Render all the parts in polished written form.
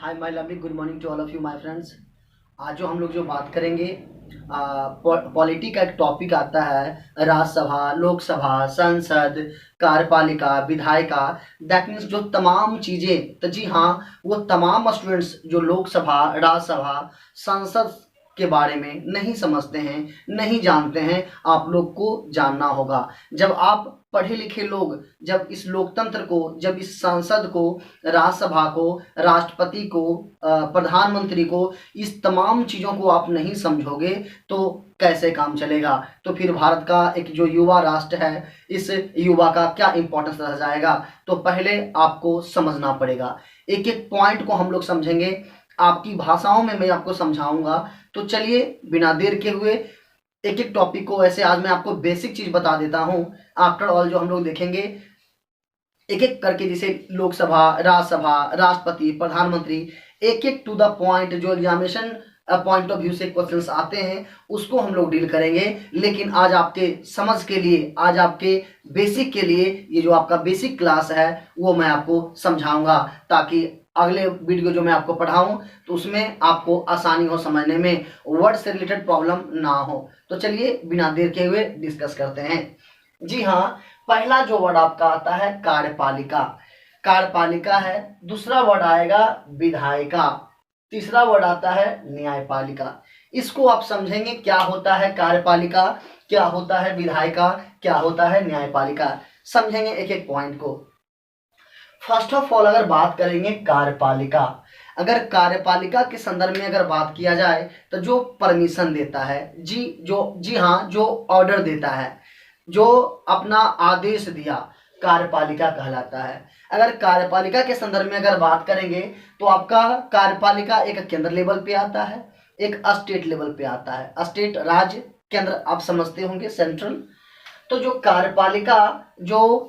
Hi my lovely, good morning to all of you my friends. आज जो हम लोग जो बात करेंगे, पॉलिटी का एक टॉपिक आता है राज्यसभा, लोकसभा, संसद, कार्यपालिका, विधायिका। दैट मीन्स जो तमाम चीज़ें, तो जी हाँ, वो तमाम स्टूडेंट्स जो लोकसभा, राज्यसभा, संसद के बारे में नहीं समझते हैं, नहीं जानते हैं, आप लोग को जानना होगा। जब आप पढ़े लिखे लोग जब इस लोकतंत्र को, जब इस संसद को, राज्यसभा को, राष्ट्रपति को, प्रधानमंत्री को, इस तमाम चीज़ों को आप नहीं समझोगे तो कैसे काम चलेगा। तो फिर भारत का एक जो युवा राष्ट्र है, इस युवा का क्या इंपॉर्टेंस रह जाएगा। तो पहले आपको समझना पड़ेगा। एक एक पॉइंट को हम लोग समझेंगे, आपकी भाषाओं में मैं आपको समझाऊंगा। तो चलिए बिना देर के हुए एक एक टॉपिक को, ऐसे आज मैं आपको बेसिक चीज बता देता हूं। आफ्टर ऑल जो हम लोग देखेंगे एक एक करके, जैसे लोकसभा, राज्यसभा, राष्ट्रपति, प्रधानमंत्री, एक एक टू द पॉइंट जो एग्जामिनेशन पॉइंट ऑफ व्यू से क्वेश्चंस आते हैं उसको हम लोग डील करेंगे। लेकिन आज आपके समझ के लिए, आज आपके बेसिक के लिए, ये जो आपका बेसिक क्लास है वो मैं आपको समझाऊंगा, ताकि अगले वीडियो जो मैं आपको पढ़ाऊं तो उसमें आपको आसानी हो समझने में, वर्ड से रिलेटेड प्रॉब्लम ना हो। तो चलिए बिना देर के हुए डिस्कस करते हैं। जी हाँ, पहला जो वर्ड आपका आता है कार्यपालिका, कार्यपालिका है। दूसरा वर्ड आएगा विधायिका। तीसरा वर्ड आता है न्यायपालिका। इसको आप समझेंगे क्या होता है कार्यपालिका, क्या होता है विधायिका, क्या होता है न्यायपालिका, समझेंगे एक एक पॉइंट को। फर्स्ट ऑफ ऑल अगर बात करेंगे कार्यपालिका, अगर कार्यपालिका के संदर्भ में अगर बात किया जाए तो जो परमिशन देता है, जी हाँ, जो ऑर्डर देता है, जो अपना आदेश दिया, कार्यपालिका कहलाता है। अगर कार्यपालिका के संदर्भ में अगर बात करेंगे तो आपका कार्यपालिका एक केंद्र लेवल पे आता है, एक स्टेट लेवल पे आता है। स्टेट राज्य, केंद्र आप समझते होंगे सेंट्रल। तो जो कार्यपालिका जो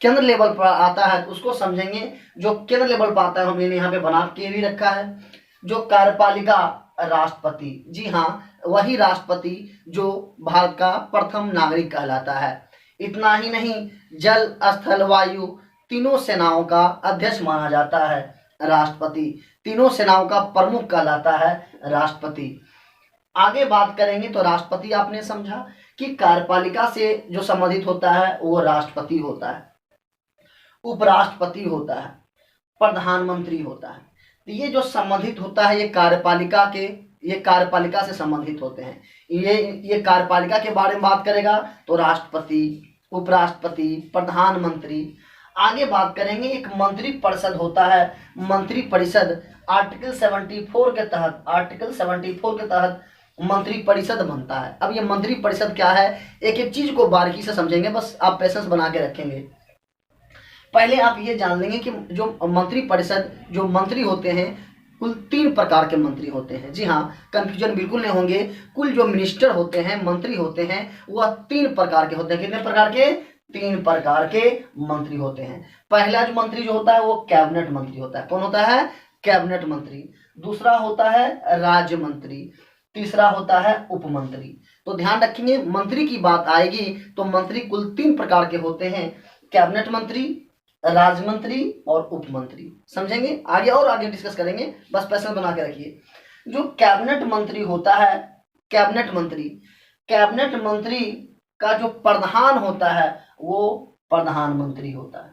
केंद्र लेवल पर आता है उसको समझेंगे। जो केंद्र लेवल पर आता है हमने यहाँ पे बना के भी रखा है। जो कार्यपालिका, राष्ट्रपति, जी हाँ, वही राष्ट्रपति जो भारत का प्रथम नागरिक कहलाता है। इतना ही नहीं, जल, स्थल, वायु तीनों सेनाओं का अध्यक्ष माना जाता है राष्ट्रपति। तीनों सेनाओं का प्रमुख कहलाता है राष्ट्रपति। आगे बात करेंगे तो राष्ट्रपति आपने समझा कि कार्यपालिका से जो संबंधित होता है वो राष्ट्रपति होता है, उपराष्ट्रपति होता है, प्रधानमंत्री होता है। तो ये जो संबंधित होता है ये कार्यपालिका के, ये कार्यपालिका से संबंधित होते हैं। ये कार्यपालिका के बारे में बात करेगा तो राष्ट्रपति, उपराष्ट्रपति, प्रधानमंत्री। आगे बात करेंगे, एक मंत्री परिषद होता है। मंत्री परिषद आर्टिकल 74 के तहत, आर्टिकल 74 के तहत मंत्री परिषद बनता है। अब ये मंत्री परिषद क्या है, एक एक चीज को बारीकी से समझेंगे, बस आप पेशेंस बना के रखेंगे। पहले आप ये जान लेंगे कि जो मंत्री परिषद, जो मंत्री होते हैं, कुल 3 प्रकार के मंत्री होते हैं। जी हाँ, कंफ्यूजन बिल्कुल नहीं होंगे। कुल जो मिनिस्टर होते हैं, मंत्री होते हैं, वह 3 प्रकार के होते हैं। कितने प्रकार के? 3 प्रकार के मंत्री होते हैं। पहला जो मंत्री जो होता है वो कैबिनेट मंत्री होता है। कौन होता है? कैबिनेट मंत्री। दूसरा होता है राज्य मंत्री। तीसरा होता है उपमंत्री। तो ध्यान रखेंगे, मंत्री की बात आएगी तो मंत्री कुल 3 प्रकार के होते हैं, कैबिनेट मंत्री, राज्य मंत्री और उपमंत्री। समझेंगे आगे, और आगे डिस्कस करेंगे, बस पैसा बना के रखिए। जो कैबिनेट मंत्री होता है, कैबिनेट मंत्री, कैबिनेट मंत्री का जो प्रधान होता है वो प्रधानमंत्री होता है।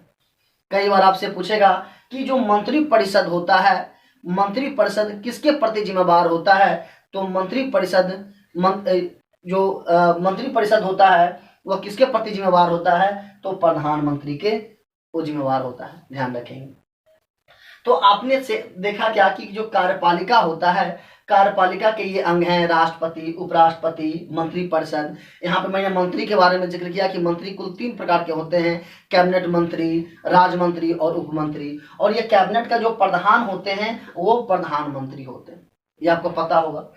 कई बार आपसे पूछेगा कि जो मंत्री परिषद होता है, मंत्री परिषद किसके प्रति जिम्मेदार होता है, तो मंत्री परिषद, मंत्री परिषद होता है वह किसके प्रति जिम्मेदार होता है, तो प्रधानमंत्री के वो जिम्मेवार होता है। ध्यान रखेंगे। तो आपने से देखा क्या कि जो कार्यपालिका होता है, कार्यपालिका के ये अंग हैं राष्ट्रपति, उपराष्ट्रपति, मंत्री परिषद। यहाँ पे मैंने मंत्री के बारे में जिक्र किया कि मंत्री कुल 3 प्रकार के होते हैं, कैबिनेट मंत्री, राज्य मंत्री और उपमंत्री। और ये कैबिनेट का जो प्रधान होते हैं वो प्रधानमंत्री होते हैं, ये आपको पता होगा।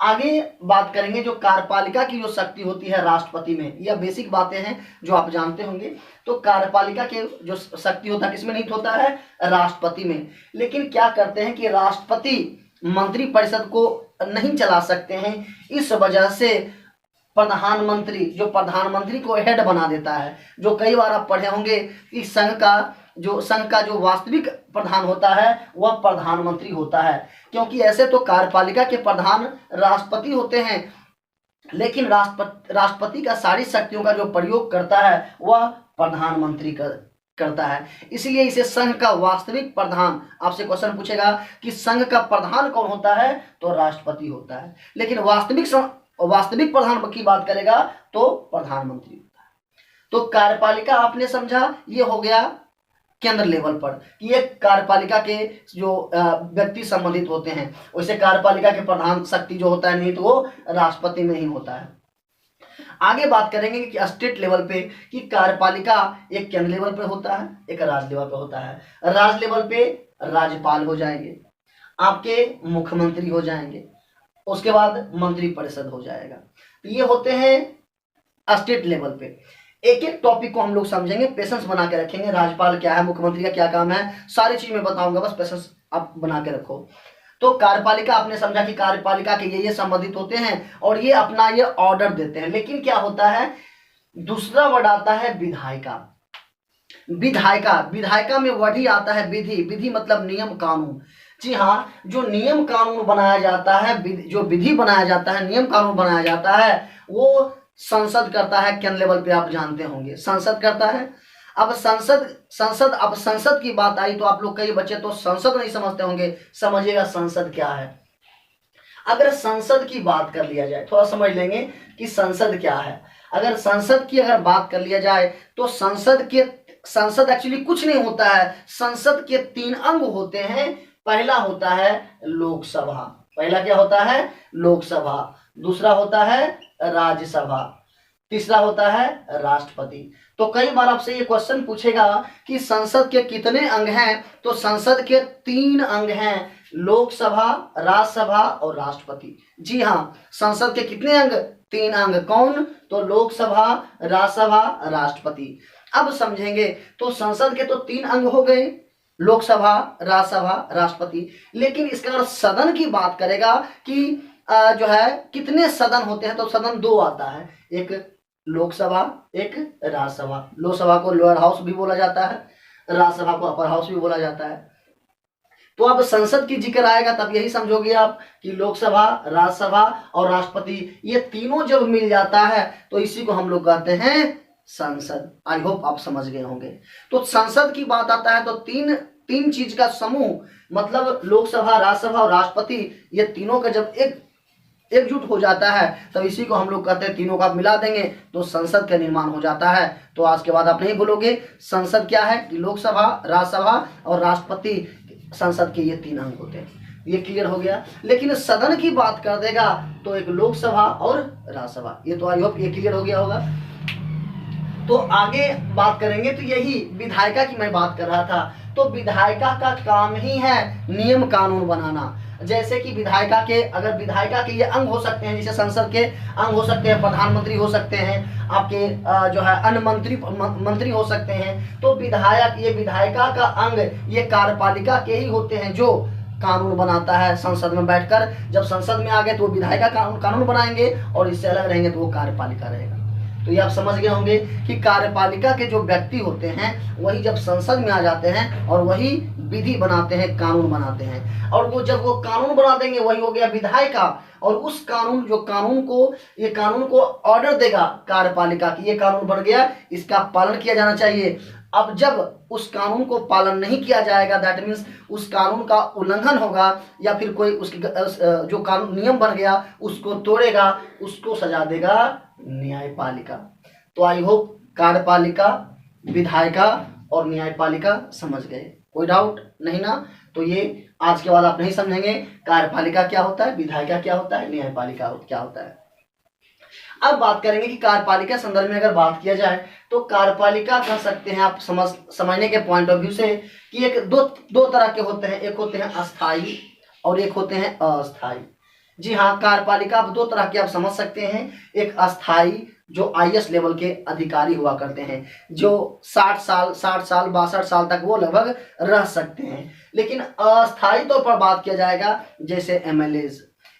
आगे बात करेंगे जो कार्यपालिका की जो शक्ति होती है राष्ट्रपति में, यह बेसिक बातें हैं जो आप जानते होंगे। तो कार्यपालिका के जो शक्ति होता है किसमें निहित होता है? राष्ट्रपति में। लेकिन क्या करते हैं कि राष्ट्रपति मंत्री परिषद को नहीं चला सकते हैं, इस वजह से प्रधानमंत्री, जो प्रधानमंत्री को हेड बना देता है। जो कई बार आप पढ़े होंगे कि संघ का जो संघ का जो वास्तविक प्रधान होता है वह प्रधानमंत्री होता है, क्योंकि ऐसे तो कार्यपालिका के प्रधान राष्ट्रपति होते हैं, लेकिन राष्ट्रपति का सारी शक्तियों का जो प्रयोग करता है वह प्रधानमंत्री करता है। इसलिए इसे संघ का वास्तविक प्रधान, आपसे क्वेश्चन पूछेगा कि संघ का प्रधान कौन होता है, तो राष्ट्रपति होता है, लेकिन वास्तविक प्रधान की बात करेगा तो प्रधानमंत्री होता है। तो कार्यपालिका आपने समझा, ये हो गया केंद्र लेवल पर, ये कार्यपालिका के जो व्यक्ति संबंधित होते हैं। वैसे कार्यपालिका के प्रधान शक्ति जो होता है नहीं तो वो राष्ट्रपति में ही होता है। आगे बात करेंगे कि स्टेट लेवल पे कि कार्यपालिका एक केंद्र लेवल पे होता है, एक राज्य लेवल पे होता है। राज्य लेवल पे राज्यपाल हो जाएंगे, आपके मुख्यमंत्री हो जाएंगे, उसके बाद मंत्रिपरिषद हो जाएगा। तो ये होते हैं स्टेट लेवल पे। एक एक टॉपिक को हम लोग समझेंगे, पेशेंस बना के रखेंगे। राज्यपाल क्या है, मुख्यमंत्री का क्या काम है, सारी चीज मैं बताऊंगा, बस पेशेंस आप बना के रखो। तो कार्यपालिका आपने समझा कि कार्यपालिका के ये संबंधित होते हैं और ये अपना ये ऑर्डर देते हैं। लेकिन क्या होता है, दूसरा वर्ड आता है विधायिका। विधायिका में वर्ड ही आता है विधि। विधि मतलब नियम कानून। जी हाँ, जो नियम कानून बनाया जाता है, जो विधि बनाया जाता है, नियम कानून बनाया जाता है, वो संसद करता है। केंद्र लेवल पे आप जानते होंगे संसद करता है। अब संसद की बात आई तो आप लोग, कई बच्चे तो संसद नहीं समझते होंगे, समझिएगा संसद क्या है। अगर संसद की बात कर लिया जाए, थोड़ा समझ लेंगे कि संसद क्या है। अगर संसद की अगर बात कर लिया जाए तो संसद एक्चुअली कुछ नहीं होता है। संसद के 3 अंग होते हैं। पहला होता है लोकसभा। पहला क्या होता है, लोकसभा। दूसरा होता है राज्यसभा। तीसरा होता है राष्ट्रपति। तो कई बार आपसे ये क्वेश्चन पूछेगा कि संसद के कितने अंग हैं, तो संसद के 3 अंग हैं, लोकसभा, राज्यसभा और राष्ट्रपति। जी हाँ, संसद के कितने अंग, 3 अंग। कौन, तो लोकसभा, राज्यसभा, राष्ट्रपति। अब समझेंगे, तो संसद के तो 3 अंग हो गए, लोकसभा, राज्यसभा, राष्ट्रपति। लेकिन इसका अगर सदन की बात करेगा कि जो है कितने सदन होते हैं, तो सदन 2 आता है, एक लोकसभा, एक राज्यसभा। लोकसभा को लोअर हाउस भी बोला जाता है, राज्यसभा को अपर हाउस भी बोला जाता है। तो अब संसद की जिक्र आएगा तब यही समझोगे आप कि लोकसभा, राज्यसभा और राष्ट्रपति, ये तीनों जब मिल जाता है तो इसी को हम लोग कहते हैं संसद। आई होप आप समझ गए होंगे। तो संसद की बात आता है तो तीन चीज का समूह, मतलब लोकसभा, राज्यसभा और राष्ट्रपति, ये तीनों का जब एकजुट हो जाता है तब इसी को हम लोग कहते हैं, तीनों का आप मिला देंगे तो संसद का निर्माण हो जाता है। तो आज के बाद आप नहीं भूलोगे संसद क्या है, कि लोकसभा, राज्यसभा और राष्ट्रपति, संसद के ये 3 अंग होते हैं। ये क्लियर हो गया। लेकिन सदन की बात कर देगा तो एक लोकसभा और राज्यसभा। ये तो आई होप ये क्लियर हो गया होगा। तो आगे बात करेंगे, तो यही विधायिका की मैं बात कर रहा था। तो विधायिका का काम ही है नियम कानून बनाना। जैसे कि विधायिका के ये अंग हो सकते हैं, जैसे संसद के अंग हो सकते हैं, प्रधानमंत्री हो सकते हैं, आपके जो है अन्य मंत्री हो सकते हैं। तो विधायिका का अंग ये कार्यपालिका के ही होते हैं, जो कानून बनाता है संसद में बैठकर। जब संसद में आ गए तो वो विधायिका कानून बनाएंगे और इससे अलग रहेंगे तो वो कार्यपालिका रहेगा। तो ये आप समझ गए होंगे कि कार्यपालिका के जो व्यक्ति होते हैं वही जब संसद में आ जाते हैं और वही विधि बनाते हैं, कानून बनाते हैं। और जब वो कानून बना देंगे वही हो गया विधायिका। और उस कानून को ऑर्डर देगा कार्यपालिका की, ये कानून बन गया, इसका पालन किया जाना चाहिए। अब जब उस कानून को पालन नहीं किया जाएगा, दैट मीन्स उस कानून का उल्लंघन होगा या फिर कोई उसकी जो कानून नियम बन गया उसको तोड़ेगा, उसको सजा देगा न्यायपालिका। तो आई होप कार्यपालिका, विधायिका और न्यायपालिका समझ गए, कोई डाउट नहीं ना। तो ये आज के बाद आप नहीं समझेंगे कार्यपालिका क्या होता है, विधायिका क्या होता है, न्यायपालिका क्या होता है। अब बात करेंगे कि कार्यपालिका संदर्भ में अगर बात किया जाए तो कार्यपालिका कह सकते हैं आप समझने के पॉइंट ऑफ व्यू से कि एक दो तरह के होते हैं, एक होते हैं अस्थाई और एक होते हैं अस्थाई। जी हाँ, कार्यपालिका आप 2 तरह के आप समझ सकते हैं। एक अस्थाई जो IAS लेवल के अधिकारी हुआ करते हैं, जो 60 साल 62 साल तक वो लगभग रह सकते हैं। लेकिन अस्थाई तौर पर बात किया जाएगा जैसे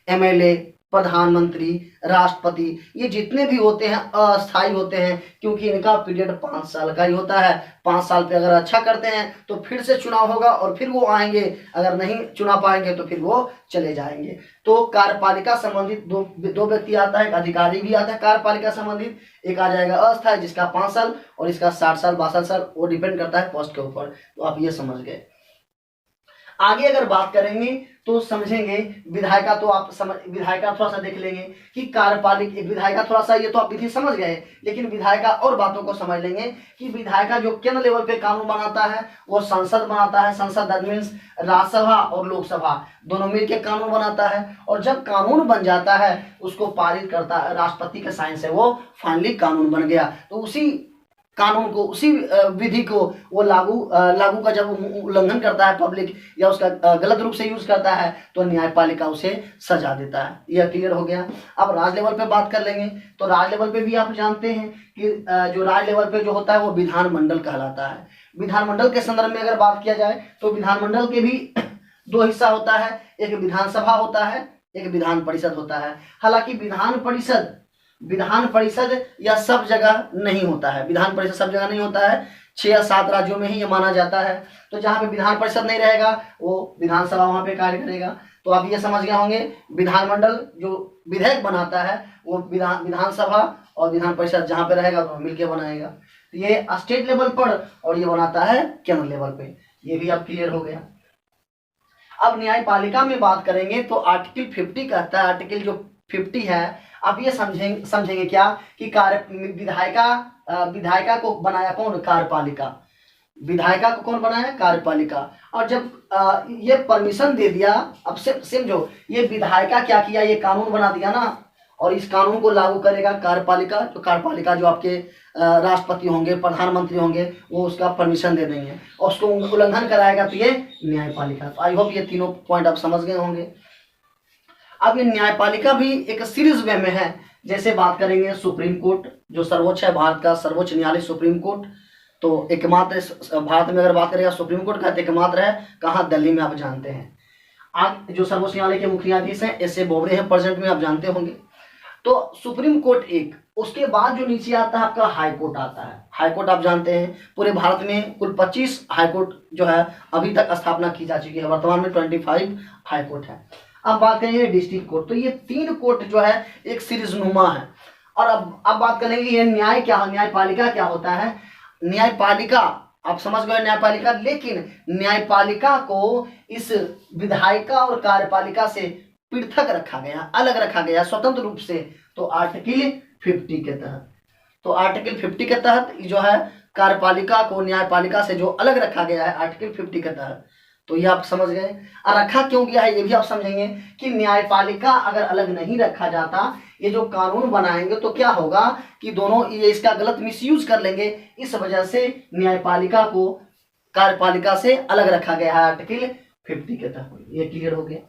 MLA प्रधानमंत्री, राष्ट्रपति, ये जितने भी होते हैं अस्थायी होते हैं, क्योंकि इनका पीरियड 5 साल का ही होता है। 5 साल पे अगर अच्छा करते हैं तो फिर से चुनाव होगा और फिर वो आएंगे, अगर नहीं चुना पाएंगे तो फिर वो चले जाएंगे। तो कार्यपालिका संबंधित दो व्यक्ति आता है, एक अधिकारी भी आता है कार्यपालिका संबंधित, एक आ जाएगा अस्थायी जिसका 5 साल और इसका 60 साल 62 साल, वो डिपेंड करता है पोस्ट के ऊपर। तो आप ये समझ गए। आगे अगर बात करेंगे तो समझेंगे विधायिका, तो आप समझ विधायिका थोड़ा सा देख लेंगे कि कार्यपालिका विधायिका थोड़ा सा, ये तो आप विधि समझ गए, लेकिन विधायिका और बातों को समझ लेंगे कि विधायिका जो केंद्र लेवल पे कानून बनाता है वो संसद बनाता है। संसद दैट मीन्स राज्यसभा और लोकसभा दोनों मिलकर कानून बनाता है, और जब कानून बन जाता है उसको पारित करता है राष्ट्रपति के साइन से, वो फाइनली कानून बन गया। तो उसी कानून को, उसी विधि को वो लागू का जब उल्लंघन करता है पब्लिक, या उसका गलत रूप से यूज करता है, तो न्यायपालिका उसे सजा देता है। यह क्लियर हो गया। अब राज्य लेवल पे बात कर लेंगे। तो राज्य लेवल पे भी आप जानते हैं कि जो राज्य लेवल पे जो होता है वो विधानमंडल कहलाता है। विधानमंडल के संदर्भ में अगर बात किया जाए तो विधानमंडल के भी 2 हिस्सा होता है, एक विधानसभा होता है, एक विधान परिषद होता है। हालांकि विधान परिषद या सब जगह नहीं होता है, विधान परिषद सब जगह नहीं होता है, 6 या 7 राज्यों में ही ये माना जाता है। तो जहाँ पे विधान परिषद नहीं रहेगा वो विधानसभा वहाँ पे कार्य करेगा। तो आप ये समझ गए होंगे, विधानमंडल जो विधेयक बनाता है वो विधानसभा और विधान परिषद जहाँ पे रहेगा वो मिलकर बनाएगा। तो ये स्टेट लेवल पर, और ये बनाता है केंद्र लेवल पे। ये भी आप क्लियर हो गया। अब न्यायपालिका में बात करेंगे तो आर्टिकल 50 कहता है, आर्टिकल जो 50 है, आप ये समझेंगे क्या कि विधायिका को बनाया कौन? कार्यपालिका। विधायिका को कौन बनाया? कार्यपालिका। और जब ये परमिशन दे दिया, अब समझो ये विधायिका क्या किया, ये कानून बना दिया ना, और इस कानून को लागू करेगा कार्यपालिका। तो कार्यपालिका जो आपके राष्ट्रपति होंगे, प्रधानमंत्री होंगे, वो उसका परमिशन दे देंगे और उसको उल्लंघन कराएगा, तो ये न्यायपालिका। तो आई होप ये तीनों पॉइंट आप समझ गए होंगे। अब ये न्यायपालिका भी एक सीरीज वे में है। जैसे बात करेंगे सुप्रीम कोर्ट, जो सर्वोच्च है, भारत का सर्वोच्च न्यायालय सुप्रीम कोर्ट, तो एकमात्र भारत में अगर बात करेगा सुप्रीम कोर्ट का, तो एकमात्र है कहाँ? दिल्ली में, आप जानते हैं। आज जो सर्वोच्च न्यायालय के मुख्य न्यायाधीश हैं एस ए बोबड़े हैं प्रेजेंट में, आप जानते होंगे। तो सुप्रीम कोर्ट एक, उसके बाद जो नीचे आता है आपका हाई कोर्ट आता है। हाई कोर्ट आप जानते हैं पूरे भारत में कुल 25 हाई कोर्ट जो है अभी तक स्थापना की जा चुकी है। वर्तमान में 25 हाई कोर्ट है। अब बात करेंगे डिस्ट्रिक्ट कोर्ट। तो ये 3 कोर्ट जो है एक सीरीज नुमा है। और अब बात करेंगे ये न्याय क्या, न्यायपालिका क्या होता है। न्यायपालिका आप समझ गए न्यायपालिका, लेकिन न्यायपालिका को इस विधायिका और कार्यपालिका से पृथक रखा गया, अलग रखा गया स्वतंत्र रूप से। तो आर्टिकल 50 के तहत, तो आर्टिकल 50 के तहत जो है कार्यपालिका को न्यायपालिका से जो अलग रखा गया है आर्टिकल 50 के तहत। तो ये आप समझ गए। और रखा क्यों गया है ये भी आप समझेंगे कि न्यायपालिका अगर अलग नहीं रखा जाता, ये जो कानून बनाएंगे तो क्या होगा कि दोनों ये इसका गलत मिसयूज कर लेंगे। इस वजह से न्यायपालिका को कार्यपालिका से अलग रखा गया है आर्टिकल 50 के तहत। ये क्लियर हो गया।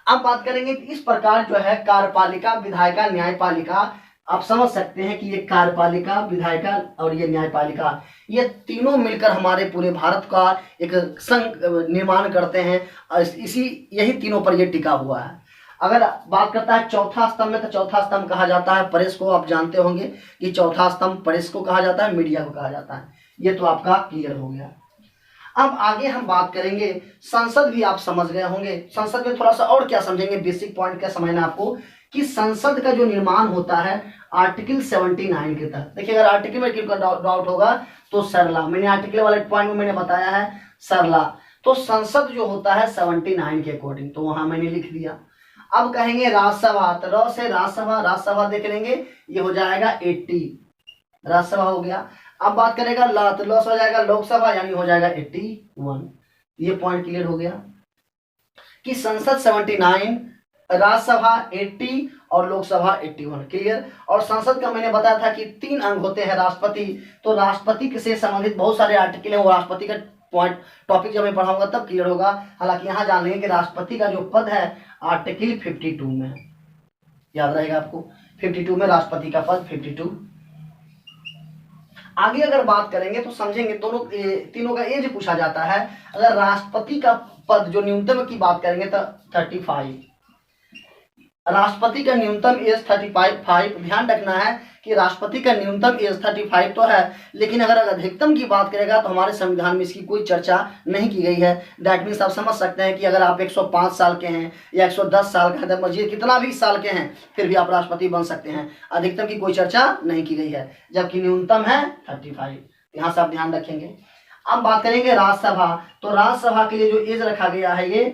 अब बात करेंगे इस प्रकार जो है कार्यपालिका, विधायिका, न्यायपालिका, आप समझ सकते हैं कि ये कार्यपालिका, विधायिका और ये न्यायपालिका, ये तीनों मिलकर हमारे पूरे भारत का एक संघ निर्माण करते हैं। यही तीनों पर ये टिका हुआ है। अगर बात करता है चौथा स्तंभ में, तो चौथा स्तंभ कहा जाता है प्रेस को। आप जानते होंगे कि चौथा स्तंभ प्रेस को कहा जाता है, मीडिया को कहा जाता है। ये तो आपका क्लियर हो गया। अब आगे हम बात करेंगे संसद, भी आप समझ गए होंगे। संसद में थोड़ा सा और क्या समझेंगे, बेसिक पॉइंट क्या समझना आपको कि संसद का जो निर्माण होता है आर्टिकल 79 के तहत। देखिए अगर आर्टिकल में किसी का डाउट होगा तो सरला, मैंने आर्टिकल वाले पॉइंट में मैंने बताया है सरला। तो संसद जो होता है 79 के अकॉर्डिंग, तो वहां मैंने लिख दिया। अब कहेंगे राज्यसभा, तो र से राज्यसभा, राज्यसभा देख लेंगे, ये हो जाएगा 80, राज्यसभा हो गया। अब बात करेगा ला, तो लॉस हो जाएगा लोकसभा, यानी हो जाएगा 81। ये पॉइंट क्लियर हो गया कि संसद 79, राज्यसभा 80 और लोकसभा 81। क्लियर। और संसद का मैंने बताया था कि 3 अंग होते हैं राष्ट्रपति। तो राष्ट्रपति से संबंधित बहुत सारे आर्टिकल है, वो राष्ट्रपति का पॉइंट टॉपिक जब मैं पढ़ाऊंगा तब क्लियर होगा। हालांकि यहाँ जान लेंगे कि राष्ट्रपति का जो पद है आर्टिकल 52 में है, याद रहेगा आपको, 52 में राष्ट्रपति का पद 52। आगे अगर बात करेंगे तो समझेंगे दोनों तीनों का एज पूछा जाता है। अगर राष्ट्रपति का पद जो न्यूनतम की बात करेंगे तो 35, राष्ट्रपति का न्यूनतम एज 35, ध्यान रखना है कि राष्ट्रपति का न्यूनतम एज 35 तो है, लेकिन अगर अधिकतम की बात करेगा तो हमारे संविधान में इसकी कोई चर्चा नहीं की गई है। दैट मीन्स आप समझ सकते हैं कि अगर आप 105 साल के हैं या 110 साल का है, मर्जी कितना भी साल के हैं, फिर भी आप राष्ट्रपति बन सकते हैं। अधिकतम की कोई चर्चा नहीं की गई है, जबकि न्यूनतम है 35। यहाँ से आप ध्यान रखेंगे। अब बात करेंगे राज्यसभा, तो राज्यसभा के लिए जो एज रखा गया है ये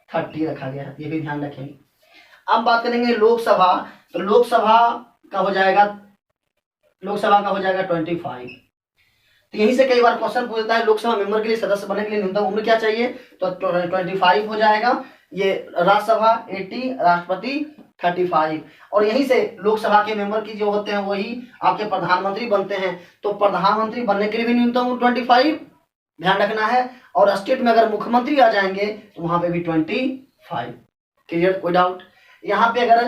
30 रखा गया है, ये भी ध्यान रखेंगे। अब बात करेंगे लोकसभा, तो लोकसभा का हो जाएगा 25। तो यहीं से कई बार क्वेश्चन पूछता है लोकसभा मेंबर के लिए, सदस्य बनने के लिए न्यूनतम उम्र क्या चाहिए, तो 25 हो जाएगा। ये राज्यसभा 80, राष्ट्रपति 35। और यहीं से लोकसभा के मेंबर की जो होते हैं वही आपके प्रधानमंत्री बनते हैं, तो प्रधानमंत्री बनने के लिए भी न्यूनतम उम्र 25 ध्यान रखना है। और स्टेट में अगर मुख्यमंत्री आ जाएंगे तो वहां पे भी 25। क्लियर, कोई डाउट? यहाँ पे अगर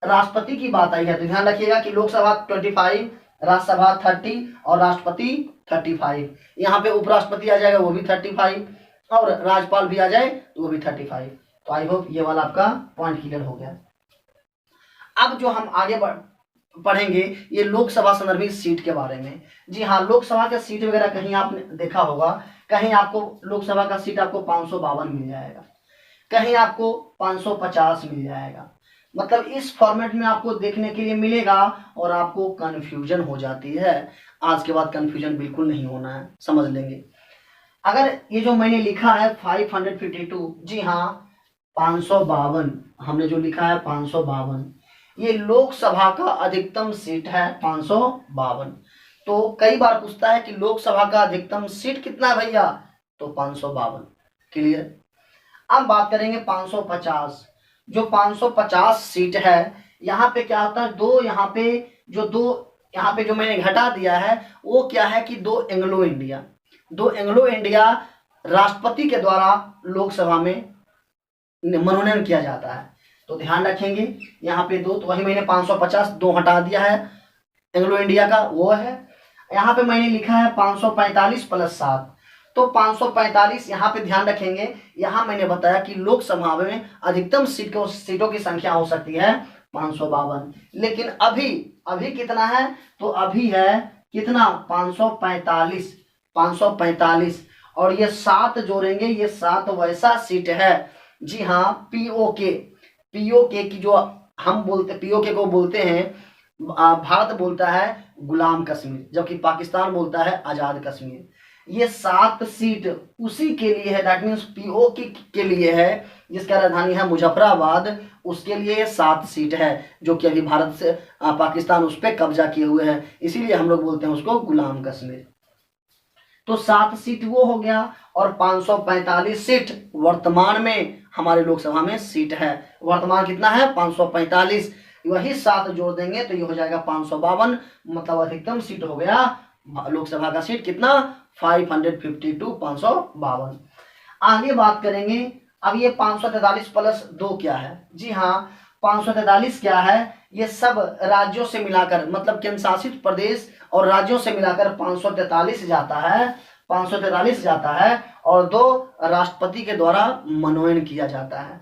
राष्ट्रपति की बात आई है तो ध्यान रखिएगा कि लोकसभा 25, राज्यसभा 30 और राष्ट्रपति 35। यहाँ पे उपराष्ट्रपति आ जाएगा वो भी 35, और राज्यपाल भी आ जाए तो वो भी 35। तो आई होप ये वाला आपका पॉइंट क्लियर हो गया। अब जो हम आगे पढ़ेंगे ये लोकसभा संदर्भित सीट के बारे में। जी हाँ, लोकसभा का सीट वगैरह कहीं आपने देखा होगा, कहीं आपको लोकसभा का सीट आपको 552 मिल जाएगा, कहीं आपको 550 मिल जाएगा। मतलब इस फॉर्मेट में आपको देखने के लिए मिलेगा और आपको कंफ्यूजन हो जाती है। आज के बाद कंफ्यूजन बिल्कुल नहीं होना है, समझ लेंगे। अगर ये जो मैंने लिखा है 552, जी हाँ 552, हमने जो लिखा है 552, ये लोकसभा का अधिकतम सीट है 552। तो कई बार पूछता है कि लोकसभा का अधिकतम सीट कितना है भैया, तो 552। क्लियर। अब बात करेंगे 550। जो 550 सीट है यहाँ पे क्या होता है, यहाँ पे जो मैंने घटा दिया है वो क्या है कि दो एंग्लो इंडिया राष्ट्रपति के द्वारा लोकसभा में मनोनयन किया जाता है। तो ध्यान रखेंगे यहाँ पे दो, तो वही मैंने 550 दो हटा दिया है एंग्लो इंडिया का, वो है। यहाँ पे मैंने लिखा है 545 + 7, तो 545 यहाँ पे ध्यान रखेंगे। यहाँ मैंने बताया कि लोकसभा में अधिकतम सीटों की संख्या हो सकती है 552, लेकिन अभी कितना है, तो अभी है कितना 545, और ये 7 जोड़ेंगे, ये 7 वैसा सीट है। जी हाँ, पीओके की जो हम बोलते, पीओके को बोलते हैं, भारत बोलता है गुलाम कश्मीर, जबकि पाकिस्तान बोलता है आजाद कश्मीर। ये 7 सीट उसी के लिए है, दैट मीन्स पीओके के लिए है, जिसका राजधानी है मुजफ्फराबाद, उसके लिए ये 7 सीट है, जो कि अभी भारत से पाकिस्तान उस पर कब्जा किए हुए है, इसीलिए हम लोग बोलते हैं उसको गुलाम कश्मीर। तो 7 सीट वो हो गया, और 545 सीट वर्तमान में हमारे लोकसभा में सीट है। वर्तमान कितना है 545, वही 7 जोड़ देंगे तो ये हो जाएगा 552, मतलब अधिकतम सीट हो गया लोकसभा का सीट कितना 552, 552। आगे बात करेंगे अब ये 543 + 2 क्या है। जी हाँ, 543 क्या है, ये सब राज्यों से मिलाकर, मतलब केंद्र शासित प्रदेश और राज्यों से मिलाकर 543 जाता है, और 2 राष्ट्रपति के द्वारा मनोनयन किया जाता है।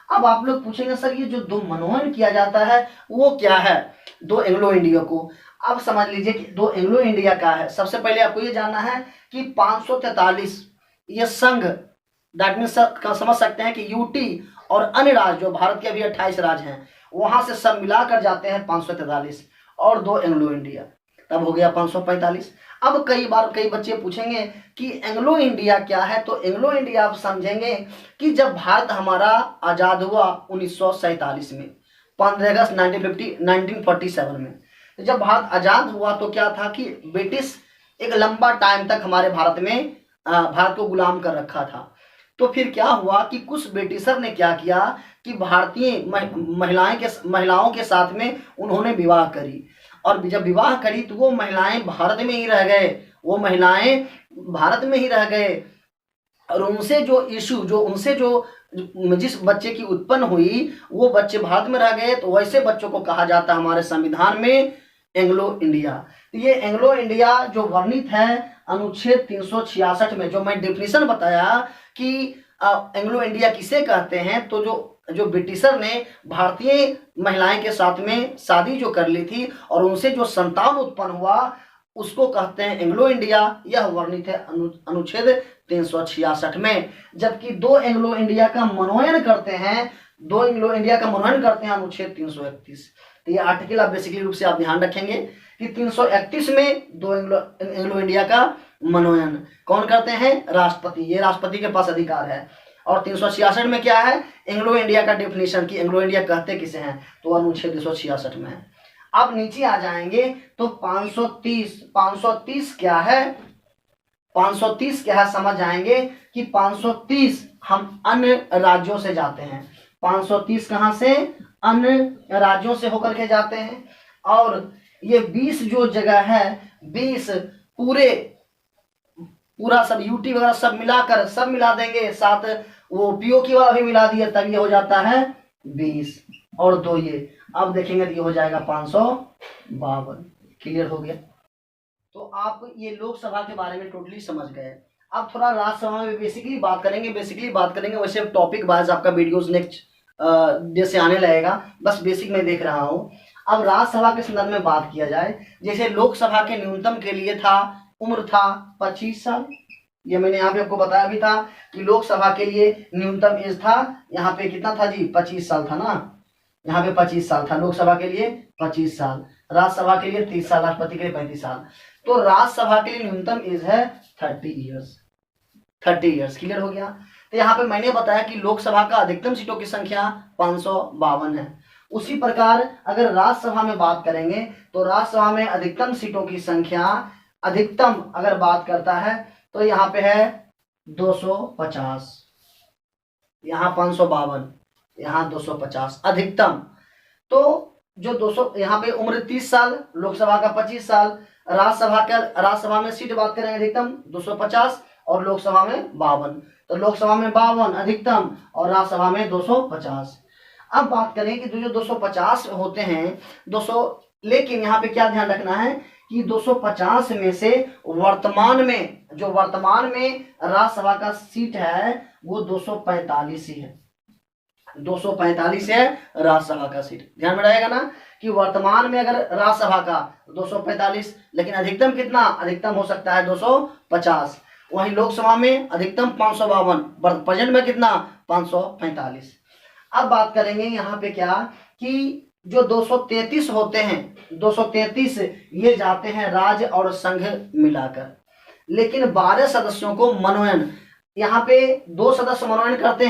अब आप लोग पूछेंगे सर ये जो 2 मनोनयन किया जाता है वो क्या है, 2 एंग्लो इंडिया को। अब समझ लीजिए कि 2 एंग्लो इंडिया का है। सबसे पहले आपको ये जानना है कि 543 ये संघ, दैट मीन्स समझ सकते हैं कि यूटी और अन्य राज्य, जो भारत के अभी 28 राज्य हैं, वहां से सब मिलाकर जाते हैं 543, और 2 एंग्लो इंडिया, तब हो गया 545। अब कई बच्चे पूछेंगे कि एंग्लो इंडिया क्या है, तो एंग्लो इंडिया आप समझेंगे कि जब भारत हमारा आजाद हुआ 1947 में, 15 अगस्त 1947 में, तो जब भारत आजाद हुआ तो क्या था कि ब्रिटिश एक लंबा टाइम तक हमारे भारत को गुलाम कर रखा था। तो फिर क्या हुआ कि कुछ ब्रिटिशर ने क्या किया कि भारतीय महिलाओं के साथ में उन्होंने विवाह करी, और जब विवाह करी तो वो महिलाएं भारत में ही रह गए, और उनसे जो जिस बच्चे की उत्पन्न हुई वो बच्चे भारत में रह गए, तो वैसे बच्चों को कहा जाता है हमारे संविधान में एंग्लो इंडिया। तो ये एंग्लो इंडिया जो वर्णित है अनुच्छेद 366 में, जो मैं डेफिनेशन बताया कि एंग्लो इंडिया किसे कहते हैं, तो जो ब्रिटिशर ने भारतीय महिलाएं के साथ में शादी जो कर ली थी और उनसे जो संतान उत्पन्न हुआ उसको कहते हैं एंग्लो इंडिया। यह वर्णित है अनुच्छेद 366 में। जबकि दो एंग्लो इंडिया का मनोनयन करते हैं अनुच्छेद 331। तो ये आर्टिकल आप बेसिकली रूप से आप ध्यान रखेंगे कि 331 में दो एंग्लो इंडिया का मनोनयन कौन करते हैं, राष्ट्रपति। ये राष्ट्रपति के पास अधिकार है। और 366 में क्या है, एंग्लो इंडिया का डेफिनेशन कि एंग्लो इंडिया कहते किसे हैं, तो अनुच्छेद 366 में है। अब नीचे आ जाएंगे तो 530 क्या है, 530 क्या है समझ जाएंगे कि 530 हम अन्य राज्यों से जाते हैं। 530 कहां से, अन्य राज्यों से होकर के जाते हैं। और ये 20 जो जगह है, 20 पूरा सब यूटी वगैरह सब मिलाकर सब मिला देंगे, साथ वो पीओके वाला भी मिला दिया, तब ये हो जाता है 20 और 2 ये। अब देखेंगे तो ये हो जाएगा 552। क्लियर हो गया। तो आप ये लोकसभा के बारे में टोटली समझ गए। अब थोड़ा राज्यसभा में बेसिकली बात करेंगे। वैसे टॉपिक वाइज आपका वीडियोस नेक्स्ट डे से आने लगेगा, बस बेसिक में देख रहा हूँ। अब राज्यसभा के संदर्भ में बात किया जाए, जैसे लोकसभा के न्यूनतम के लिए था उम्र था 25 साल। ये मैंने यहाँ पे आपको बताया भी था कि लोकसभा के लिए न्यूनतम एज था, यहाँ पे कितना था जी, 25 साल था ना, यहाँ पे 25 साल था लोकसभा के लिए, 25 साल। राज्यसभा के लिए 30 साल, राष्ट्रपति के लिए 35 साल। तो राज्यसभा के लिए न्यूनतम एज है 30 ईयर्स। 30 ईयर्स। क्लियर हो गया। तो यहाँ पे मैंने बताया कि लोकसभा का अधिकतम सीटों की संख्या 552 है। उसी प्रकार अगर राज्यसभा में बात करेंगे तो राज्यसभा में अधिकतम सीटों की संख्या, अधिकतम अगर बात करता है तो यहाँ पे है 250, यहाँ 552, यहाँ 250 अधिकतम। तो जो 200 यहाँ पे उम्र 30 साल, लोकसभा का 25 साल, राज्यसभा में सीट बात करेंगे अधिकतम 250 और लोकसभा में 52। तो लोकसभा में 52 अधिकतम और राज्यसभा में 250। अब बात करें कि जो 250 होते हैं 200, लेकिन यहाँ पे क्या ध्यान रखना है कि 250 में से वर्तमान में राज्यसभा का सीट है वो 245 ही है। 245 है राज्यसभा का सीट। ध्यान में रहेगा ना कि वर्तमान में अगर राज्यसभा का 245, लेकिन अधिकतम कितना, अधिकतम हो सकता है 250। वहीं लोकसभा में अधिकतम 552, प्रेजेंट में कितना 545। अब बात करेंगे यहाँ पे क्या कि जो 233 होते हैं, 233 ये जाते हैं राज्य और संघ मिलाकर, लेकिन 12 सदस्यों को मनोनयन, यहाँ पे 2 सदस्य मनोनयन करते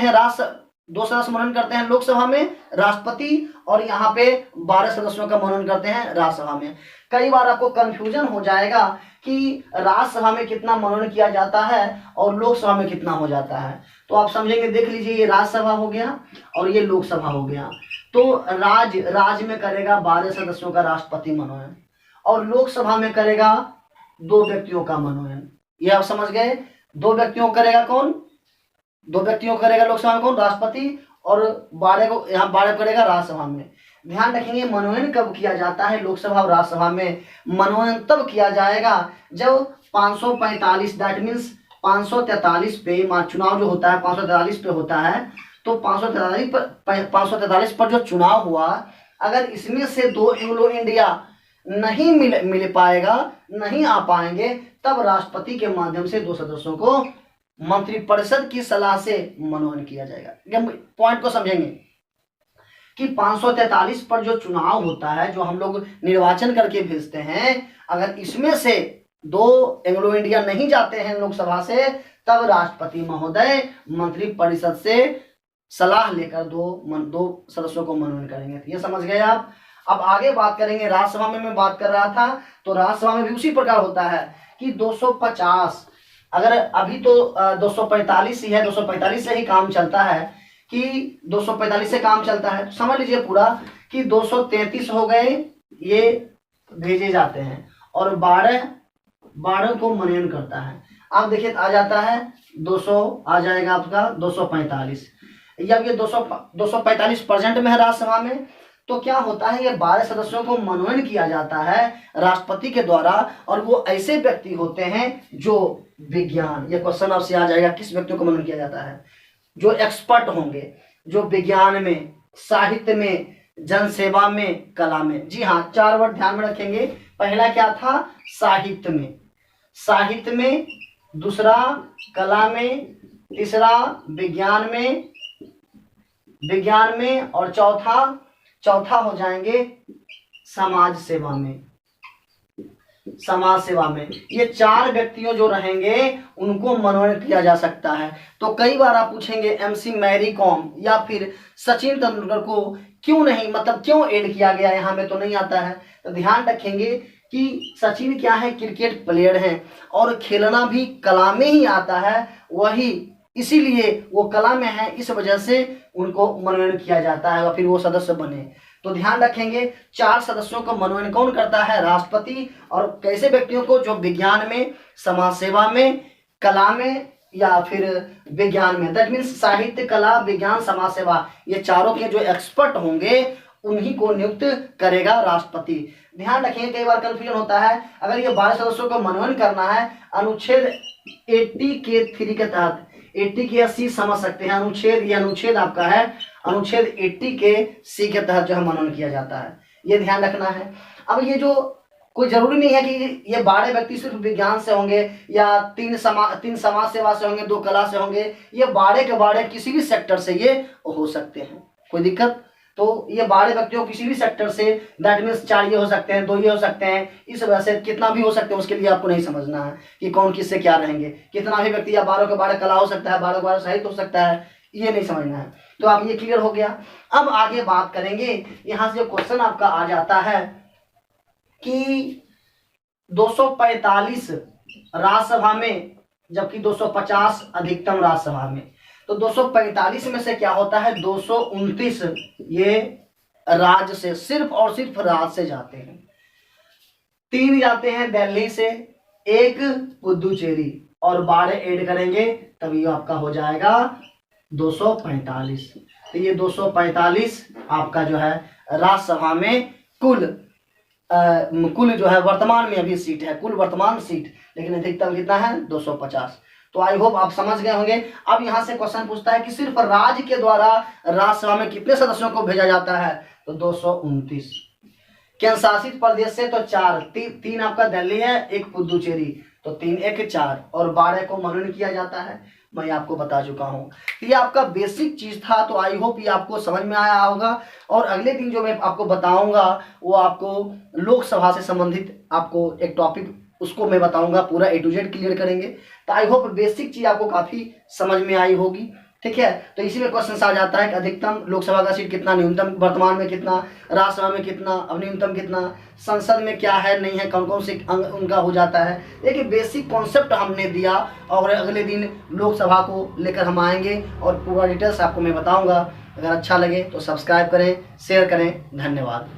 हैं लोकसभा में राष्ट्रपति, और यहाँ पे 12 सदस्यों का मनोनयन करते हैं राज्यसभा में। कई बार आपको कंफ्यूजन हो जाएगा कि राज्यसभा में कितना मनोनयन किया जाता है और लोकसभा में कितना हो जाता है, तो आप समझेंगे। देख लीजिए, ये राज्यसभा हो गया और ये लोकसभा हो गया। तो राज्य में करेगा 12 सदस्यों का राष्ट्रपति मनोनयन और लोकसभा में करेगा 2 व्यक्तियों का मनोनयन। ये आप समझ गए। 2 व्यक्तियों करेगा कौन, 2 व्यक्तियों करेगा लोकसभा में कौन, राष्ट्रपति, और 12 को यहाँ 12 करेगा राज्यसभा में। ध्यान रखेंगे मनोनयन कब किया जाता है लोकसभा और राज्यसभा में, मनोनयन तब किया जाएगा जब 545 दैट मीन्स 543 पे चुनाव जो होता है 543 पे होता है। तो 543 पर जो चुनाव हुआ, अगर इसमें से 2 एंग्लो इंडिया नहीं मिल पाएगा, नहीं आ पाएंगे, तब राष्ट्रपति के माध्यम से 2 सदस्यों को मंत्रिपरिषद की सलाह से मनोनयन किया जाएगा। पॉइंट को समझेंगे कि 543 पर जो चुनाव होता है, जो हम लोग निर्वाचन करके भेजते हैं, अगर इसमें से 2 एंग्लो इंडिया नहीं जाते हैं लोकसभा से, तब राष्ट्रपति महोदय मंत्रिपरिषद से सलाह लेकर 2 सदस्यों को मनोनयन करेंगे। तो ये समझ गए आप। अब आगे बात करेंगे, राज्यसभा में मैं बात कर रहा था, तो राज्यसभा में भी उसी प्रकार होता है कि 250, अगर अभी तो 245 ही है, 245 से ही काम चलता है कि 245 से काम चलता है। समझ लीजिए पूरा कि 233 हो गए, ये भेजे जाते हैं और 12 को मनोनयन करता है। अब देखिए आ जाता है 200, आ जाएगा आपका 245। जब ये 245 प्रेजेंट में है राज्यसभा में, तो क्या होता है, ये 12 सदस्यों को मनोनयन किया जाता है राष्ट्रपति के द्वारा, और वो ऐसे व्यक्ति होते हैं जो विज्ञान, ये क्वेश्चन आपसे आ जाएगा, किस व्यक्तियों को मनोनयन किया जाता है, जो एक्सपर्ट होंगे, जो विज्ञान में, साहित्य में, जनसेवा में, कला में। जी हाँ, 4 वर्ड ध्यान में रखेंगे। पहला क्या था? साहित्य में, साहित्य में, दूसरा कला में, तीसरा विज्ञान में, विज्ञान में, और चौथा हो जाएंगे समाज सेवा में, समाज सेवा में। ये 4 व्यक्तियों जो रहेंगे उनको मनोनीत किया जा सकता है। तो कई बार आप पूछेंगे एमसी मैरी कॉम या फिर सचिन तेंदुलकर को क्यों नहीं, मतलब क्यों ऐड किया गया, यहाँ में तो नहीं आता है। तो ध्यान रखेंगे कि सचिन क्या है, क्रिकेट प्लेयर हैं और खेलना भी कला में ही आता है, वही इसीलिए वो कला में है, इस वजह से उनको मनोनयन किया जाता है और फिर वो सदस्य बने। तो ध्यान रखेंगे 4 सदस्यों को मनोनयन कौन करता है? राष्ट्रपति। और कैसे व्यक्तियों को? जो विज्ञान में, समाज सेवा में, कला में या फिर विज्ञान में, दैट मीन्स साहित्य, कला, विज्ञान, समाज सेवा, ये चारों के जो एक्सपर्ट होंगे उन्हीं को नियुक्त करेगा राष्ट्रपति। ध्यान रखेंगे कई बार कंफ्यूजन होता है, अगर ये 12 सदस्यों को मनोनयन करना है अनुच्छेद 80 के 3 के तहत, 80 के सी समझ सकते हैं, अनुच्छेद, ये अनुच्छेद आपका है अनुच्छेद 80 के सी के तहत जो है मनोनयन किया जाता है, ये ध्यान रखना है। अब ये जो कोई जरूरी नहीं है कि ये 12 व्यक्ति सिर्फ विज्ञान से होंगे या 3 समाज सेवा से होंगे, 2 कला से होंगे, ये 12 के 12 किसी भी सेक्टर से ये हो सकते हैं, कोई दिक्कत। तो ये 12 व्यक्तियों किसी भी सेक्टर से, दैट मीन्स 4 ये हो सकते हैं, 2 ये हो सकते हैं, इस वजह से कितना भी हो सकते हैं उसके लिए आपको नहीं समझना है कि कौन किससे क्या रहेंगे। कितना भी व्यक्ति या 12 के 12 कला हो सकता है, 12 के 12 साहित्य हो सकता है, ये नहीं समझना है। तो आप ये क्लियर हो गया। अब आगे बात करेंगे, यहाँ से जो क्वेश्चन आपका आ जाता है कि 245 राज्यसभा में जबकि 250 अधिकतम राज्यसभा में, तो 245 में से क्या होता है? 229 ये राज्य से, सिर्फ और सिर्फ राज्य से जाते हैं। 3 जाते हैं दिल्ली से, 1 पुदुचेरी, और 12 ऐड करेंगे तभी आपका हो जाएगा 245। तो ये 245 आपका जो है राज्यसभा में कुल जो है वर्तमान में अभी सीट है, कुल वर्तमान सीट, लेकिन अधिकतम कितना है? 250। तो आई होप आप समझ गए होंगे। अब यहाँ से क्वेश्चन पूछता है कि सिर्फ राज्य के द्वारा राज्यसभा में कितने सदस्यों को भेजा जाता है? तो 229। केंद्र शासित प्रदेश से तो 4, 3 आपका दिल्ली है, 1 पुदुचेरी, तो 3 1 4, और 12 को मनोनीत किया जाता है, मैं आपको बता चुका हूँ। तो ये आपका बेसिक चीज था, तो आई होप ये आपको समझ में आया होगा। और अगले दिन जो मैं आपको बताऊंगा वो आपको लोकसभा से संबंधित आपको एक टॉपिक, उसको मैं बताऊंगा, पूरा A to Z क्लियर करेंगे। तो आई होप बेसिक चीज आपको काफी समझ में आई होगी, ठीक है। तो इसी में क्वेश्चन आ जाता है कि अधिकतम लोकसभा का सीट कितना, न्यूनतम वर्तमान में कितना, राज्यसभा में कितना, अब न्यूनतम कितना, संसद में क्या है नहीं है, कौन कौन से अंग उनका हो जाता है। देखिए बेसिक कॉन्सेप्ट हमने दिया, और अगले दिन लोकसभा को लेकर हम आएंगे और पूरा डिटेल्स आपको मैं बताऊंगा। अगर अच्छा लगे तो सब्सक्राइब करें, शेयर करें। धन्यवाद।